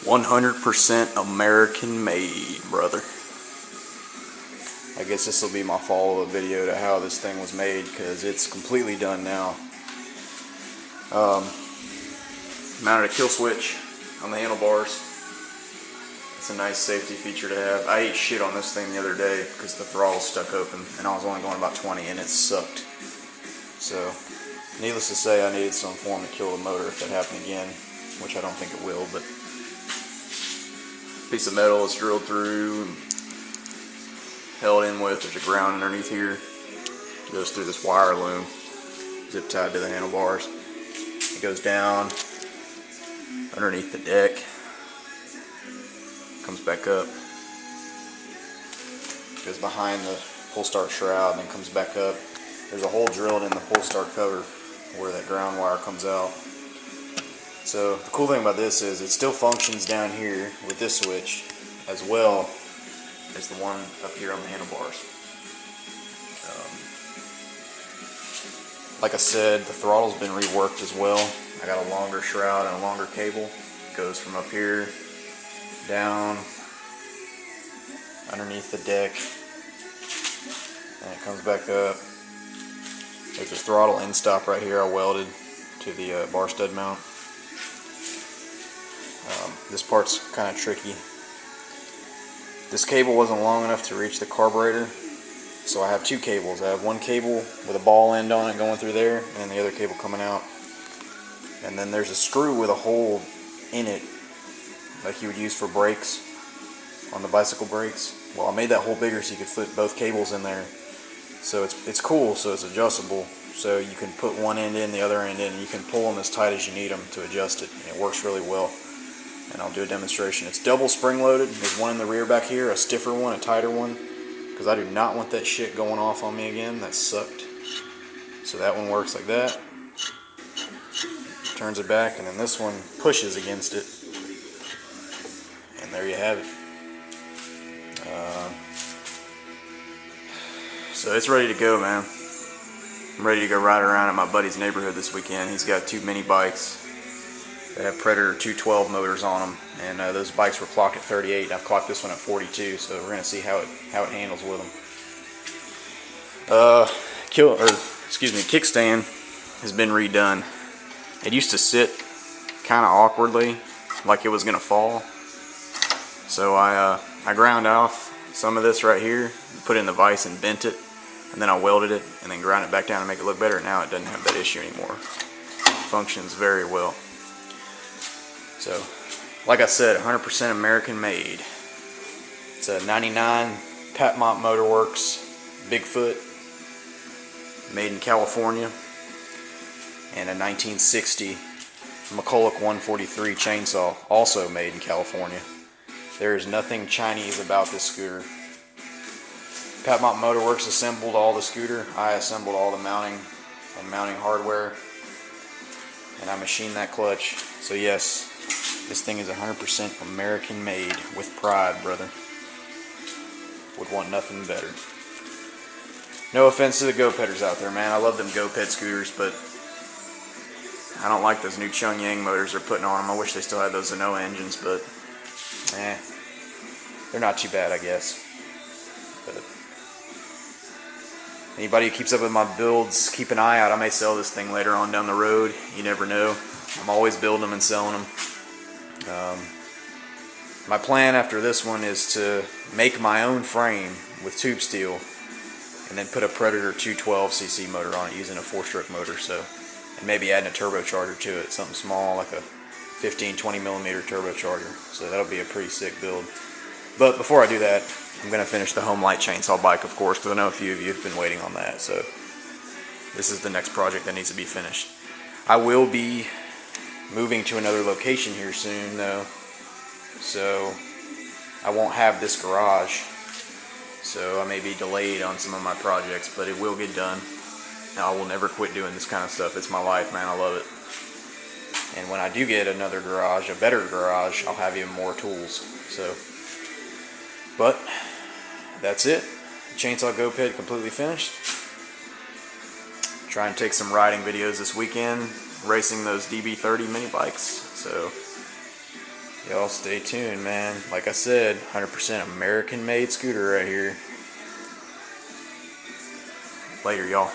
100% American made, brother. I guess this will be my follow-up video to how this thing was made, because it's completely done now. Mounted a kill switch on the handlebars. It's a nice safety feature to have. I ate shit on this thing the other day because the throttle stuck open and I was only going about 20 and it sucked. So, needless to say, I needed some form to kill the motor if that happened again, which I don't think it will, but piece of metal is drilled through and held in with. There's a ground underneath here. It goes through this wire loom, zip tied to the handlebars. It goes down underneath the deck, comes back up, goes behind the pull start shroud, and then comes back up. There's a hole drilled in the pull start cover where that ground wire comes out. So the cool thing about this is it still functions down here with this switch as well as the one up here on the handlebars. Like I said, the throttle's been reworked as well. I got a longer shroud and a longer cable. It goes from up here down underneath the deck, and it comes back up. There's a throttle end stop right here I welded to the bar stud mount. This part's kind of tricky. This cable wasn't long enough to reach the carburetor, so I have two cables. I have one cable with a ball end on it going through there, and then the other cable coming out. And then there's a screw with a hole in it, like you would use for brakes, on the bicycle brakes. Well, I made that hole bigger so you could fit both cables in there. So it's cool, so it's adjustable. So you can put one end in, the other end in, and you can pull them as tight as you need them to adjust it. And it works really well. And I'll do a demonstration. It's double spring loaded. There's one in the rear back here, a stiffer one, a tighter one, because I do not want that shit going off on me again. That sucked. So that one works like that. Turns it back, and then this one pushes against it. And there you have it. So it's ready to go, man. I'm ready to go ride around in my buddy's neighborhood this weekend. He's got two mini bikes. They have Predator 212 motors on them, and those bikes were clocked at 38. And I've clocked this one at 42, so we're gonna see how it handles with them. Kickstand has been redone. It used to sit kind of awkwardly, like it was gonna fall. So I ground off some of this right here, put it in the vise and bent it, and then I welded it and then ground it back down to make it look better. Now it doesn't have that issue anymore. Functions very well. So, like I said, 100% American made. It's a 99 Patmont Motorworks Bigfoot, made in California, and a 1960 McCulloch 143 chainsaw, also made in California. There is nothing Chinese about this scooter. Patmont Motorworks assembled all the scooter. I assembled all the mounting and mounting hardware, and I machined that clutch. So yes, this thing is 100% American made with pride, brother. Would want nothing better. No offense to the Gopeders out there, man. I love them Goped scooters, but I don't like those new Chungyang motors they're putting on them. I wish they still had those Zenoa engines, but they're not too bad, I guess. But anybody who keeps up with my builds, keep an eye out. I may sell this thing later on down the road. You never know. I'm always building them and selling them. My plan after this one is to make my own frame with tube steel and then put a Predator 212cc motor on it using a 4-stroke motor. So, and maybe adding a turbocharger to it, something small like a 15-20 millimeter turbocharger. So that'll be a pretty sick build. But before I do that, I'm going to finish the home light chainsaw bike, of course, because I know a few of you have been waiting on that. So this is the next project that needs to be finished. I will be moving to another location here soon, though, so I won't have this garage. So I may be delayed on some of my projects, but it will get done. Now, I will never quit doing this kind of stuff. It's my life, man. I love it. And when I do get another garage, a better garage, I'll have even more tools. So, but that's it. Chainsaw Goped completely finished. Try and take some riding videos this weekend, racing those DB30 mini bikes. So Y'all stay tuned, man. Like I said, 100% American made scooter right here. Later, y'all.